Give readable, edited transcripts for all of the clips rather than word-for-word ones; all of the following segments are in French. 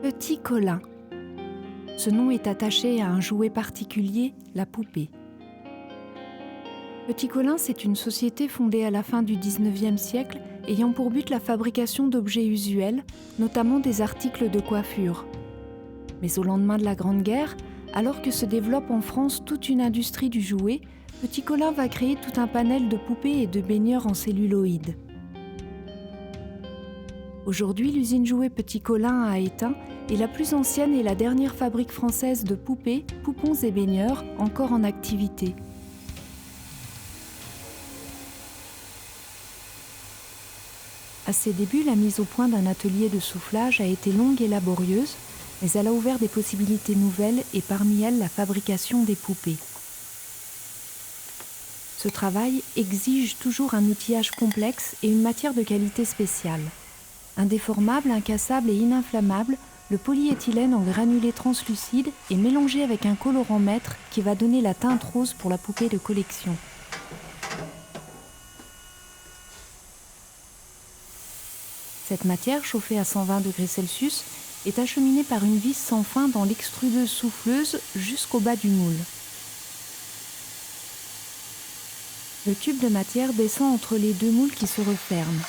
Petit Colin. Ce nom est attaché à un jouet particulier, la poupée. Petit Colin, c'est une société fondée à la fin du XIXe siècle ayant pour but la fabrication d'objets usuels, notamment des articles de coiffure. Mais au lendemain de la Grande Guerre, alors que se développe en France toute une industrie du jouet, Petit Colin va créer tout un panel de poupées et de baigneurs en celluloïd. Aujourd'hui, l'usine Jouet Petit Colin a éteint et la plus ancienne est la dernière fabrique française de poupées, poupons et baigneurs encore en activité. À ses débuts, la mise au point d'un atelier de soufflage a été longue et laborieuse, mais elle a ouvert des possibilités nouvelles et parmi elles la fabrication des poupées. Ce travail exige toujours un outillage complexe et une matière de qualité spéciale. Indéformable, incassable et ininflammable, le polyéthylène en granulé translucide est mélangé avec un colorant maître qui va donner la teinte rose pour la poupée de collection. Cette matière, chauffée à 120 degrés Celsius, est acheminée par une vis sans fin dans l'extrudeuse souffleuse jusqu'au bas du moule. Le tube de matière descend entre les deux moules qui se referment.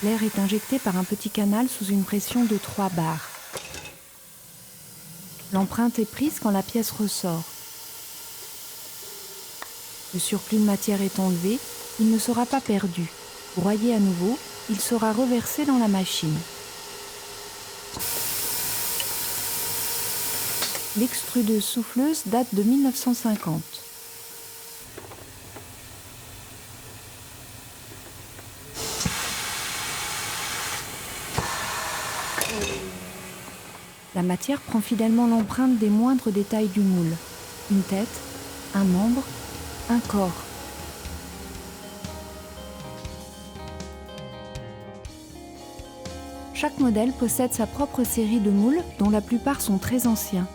L'air est injecté par un petit canal sous une pression de 3 bars. L'empreinte est prise quand la pièce ressort. Le surplus de matière est enlevé, il ne sera pas perdu. Broyé à nouveau, il sera reversé dans la machine. L'extrudeuse souffleuse date de 1950. La matière prend fidèlement l'empreinte des moindres détails du moule. Une tête, un membre, un corps. Chaque modèle possède sa propre série de moules, dont la plupart sont très anciens.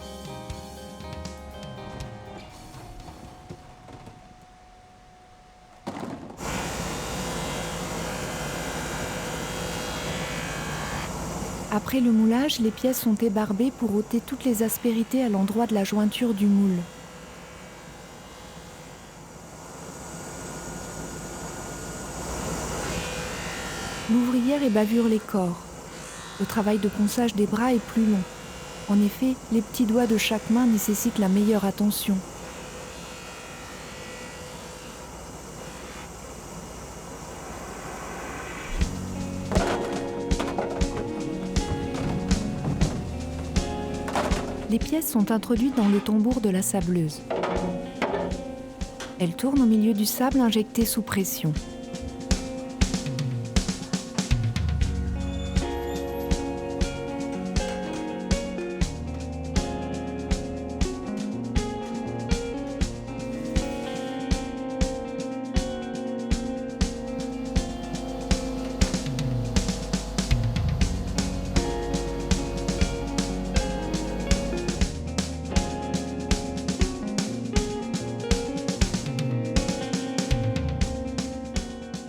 Après le moulage, les pièces sont ébarbées pour ôter toutes les aspérités à l'endroit de la jointure du moule. L'ouvrière ébavure les corps. Le travail de ponçage des bras est plus long. En effet, les petits doigts de chaque main nécessitent la meilleure attention. Les pièces sont introduites dans le tambour de la sableuse. Elles tournent au milieu du sable injecté sous pression.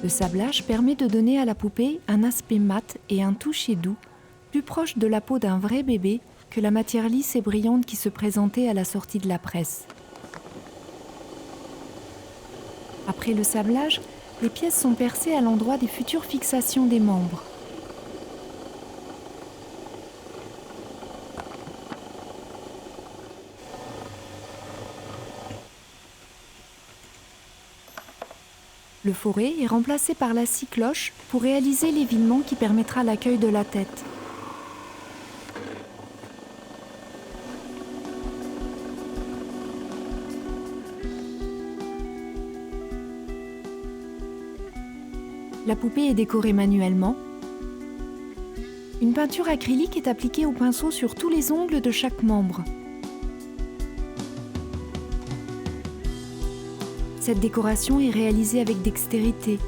Le sablage permet de donner à la poupée un aspect mat et un toucher doux, plus proche de la peau d'un vrai bébé que la matière lisse et brillante qui se présentait à la sortie de la presse. Après le sablage, les pièces sont percées à l'endroit des futures fixations des membres. Le fourré est remplacé par la scie cloche pour réaliser l'évinement qui permettra l'accueil de la tête. La poupée est décorée manuellement. Une peinture acrylique est appliquée au pinceau sur tous les ongles de chaque membre. Cette décoration est réalisée avec dextérité.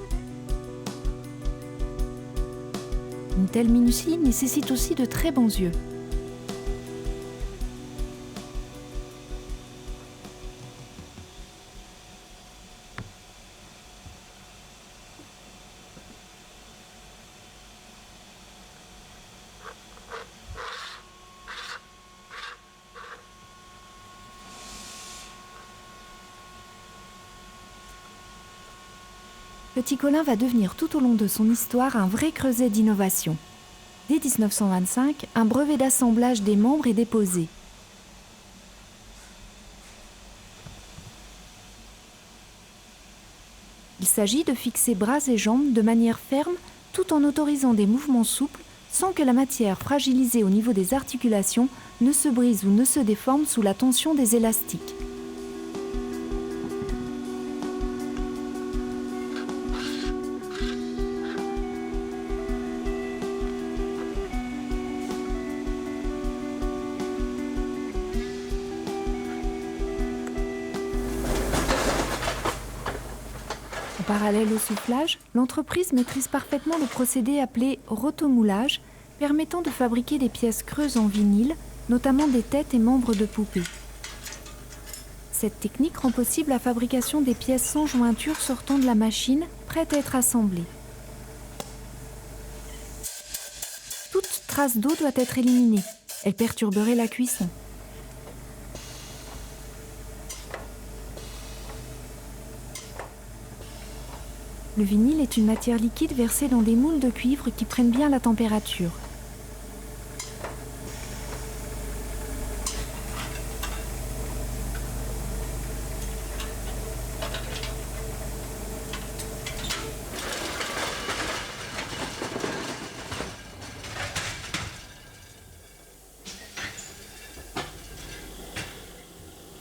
Une telle minutie nécessite aussi de très bons yeux. Petit Colin va devenir tout au long de son histoire un vrai creuset d'innovation. Dès 1925, un brevet d'assemblage des membres est déposé. Il s'agit de fixer bras et jambes de manière ferme tout en autorisant des mouvements souples sans que la matière fragilisée au niveau des articulations ne se brise ou ne se déforme sous la tension des élastiques. En parallèle au soufflage, l'entreprise maîtrise parfaitement le procédé appelé rotomoulage, permettant de fabriquer des pièces creuses en vinyle, notamment des têtes et membres de poupées. Cette technique rend possible la fabrication des pièces sans jointure sortant de la machine, prêtes à être assemblées. Toute trace d'eau doit être éliminée. Elle perturberait la cuisson. Le vinyle est une matière liquide versée dans des moules de cuivre qui prennent bien la température.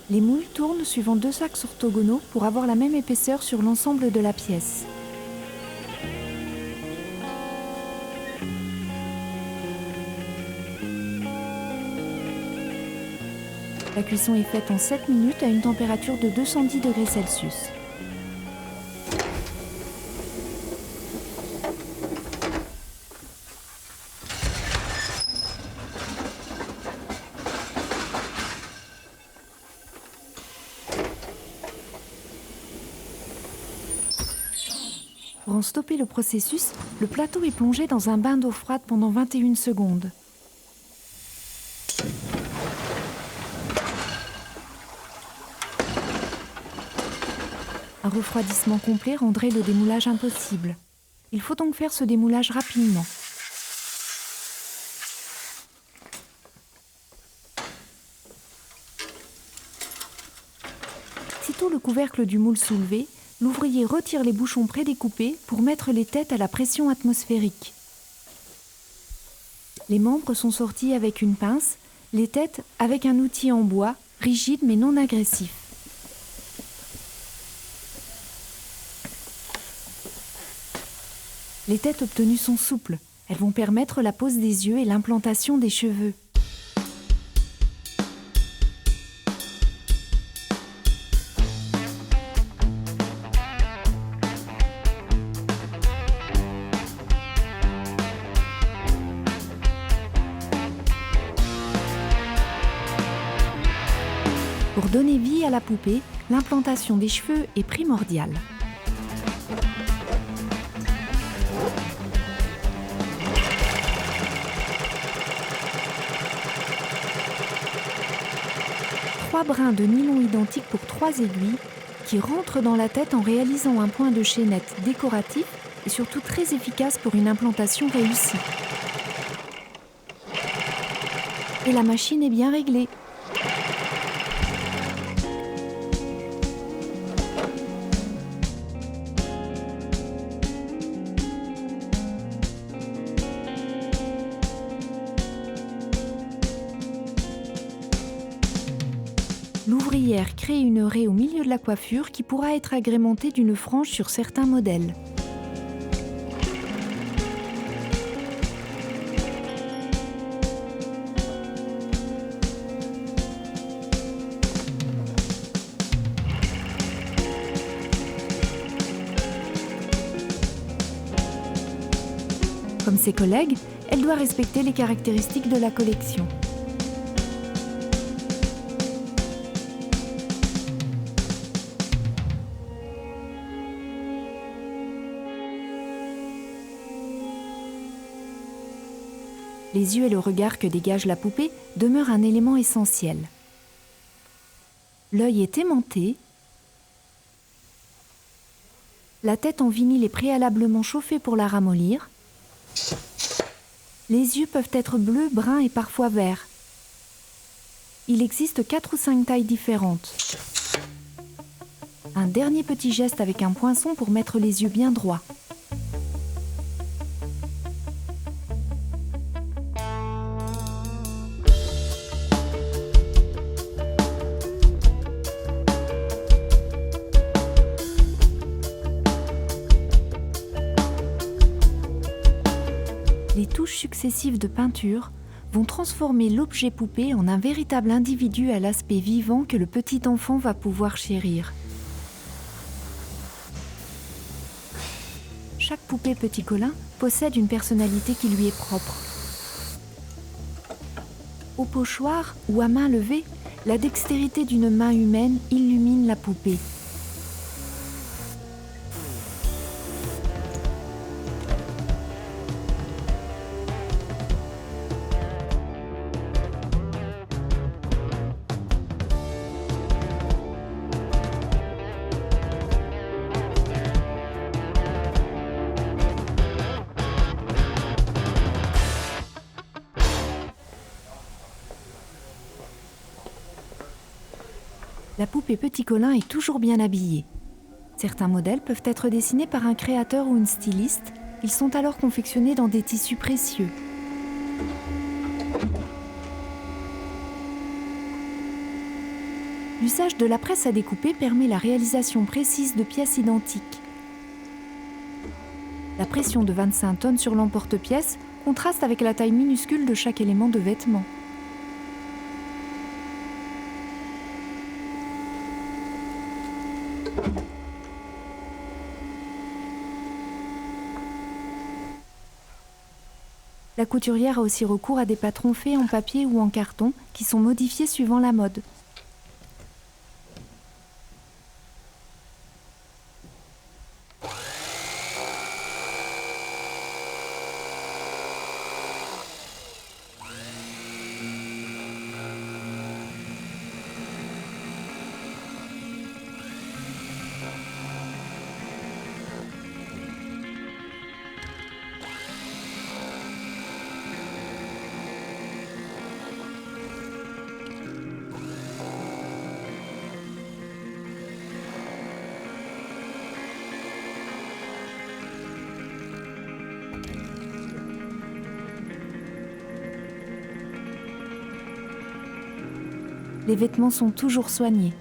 Les moules tournent suivant deux axes orthogonaux pour avoir la même épaisseur sur l'ensemble de la pièce. La cuisson est faite en 7 minutes à une température de 210 degrés Celsius. Pour en stopper le processus, le plateau est plongé dans un bain d'eau froide pendant 21 secondes. Un refroidissement complet rendrait le démoulage impossible. Il faut donc faire ce démoulage rapidement. Sitôt le couvercle du moule soulevé, l'ouvrier retire les bouchons prédécoupés pour mettre les têtes à la pression atmosphérique. Les membres sont sortis avec une pince, les têtes avec un outil en bois, rigide mais non agressif. Les têtes obtenues sont souples. Elles vont permettre la pose des yeux et l'implantation des cheveux. Pour donner vie à la poupée, l'implantation des cheveux est primordiale. Trois brins de nylon identiques pour 3 aiguilles qui rentrent dans la tête en réalisant un point de chaînette décoratif et surtout très efficace pour une implantation réussie. Et la machine est bien réglée. L'ouvrière crée une raie au milieu de la coiffure qui pourra être agrémentée d'une frange sur certains modèles. Comme ses collègues, elle doit respecter les caractéristiques de la collection. Les yeux et le regard que dégage la poupée demeurent un élément essentiel. L'œil est aimanté, La tête en vinyle est préalablement chauffée pour la ramollir. Les yeux peuvent être bleus, bruns et parfois verts. Il existe 4 ou 5 tailles différentes. Un dernier petit geste avec un poinçon pour mettre les yeux bien droits. Les touches successives de peinture vont transformer l'objet poupée en un véritable individu à l'aspect vivant que le petit enfant va pouvoir chérir. Chaque poupée Petit Colin possède une personnalité qui lui est propre. Au pochoir ou à main levée, la dextérité d'une main humaine illumine la poupée. La poupée Petit Colin est toujours bien habillée. Certains modèles peuvent être dessinés par un créateur ou une styliste. Ils sont alors confectionnés dans des tissus précieux. L'usage de la presse à découper permet la réalisation précise de pièces identiques. La pression de 25 tonnes sur l'emporte-pièce contraste avec la taille minuscule de chaque élément de vêtement. La couturière a aussi recours à des patrons faits en papier ou en carton qui sont modifiés suivant la mode. Les vêtements sont toujours soignés.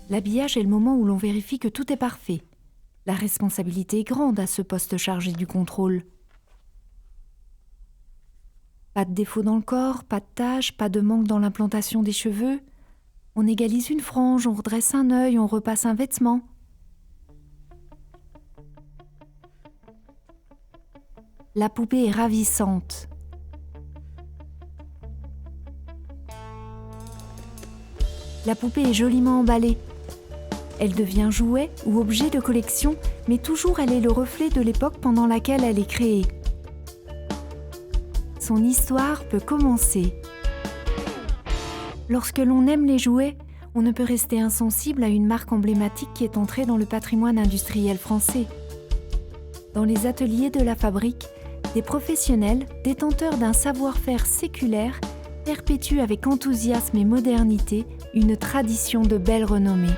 L'habillage est le moment où l'on vérifie que tout est parfait. La responsabilité est grande à ce poste chargé du contrôle. Pas de défaut dans le corps, pas de taches, pas de manque dans l'implantation des cheveux. On égalise une frange, on redresse un œil, on repasse un vêtement. La poupée est ravissante. La poupée est joliment emballée. Elle devient jouet ou objet de collection, mais toujours elle est le reflet de l'époque pendant laquelle elle est créée. Son histoire peut commencer. Lorsque l'on aime les jouets, on ne peut rester insensible à une marque emblématique qui est entrée dans le patrimoine industriel français. Dans les ateliers de la fabrique, des professionnels, détenteurs d'un savoir-faire séculaire, perpétuent avec enthousiasme et modernité une tradition de belle renommée.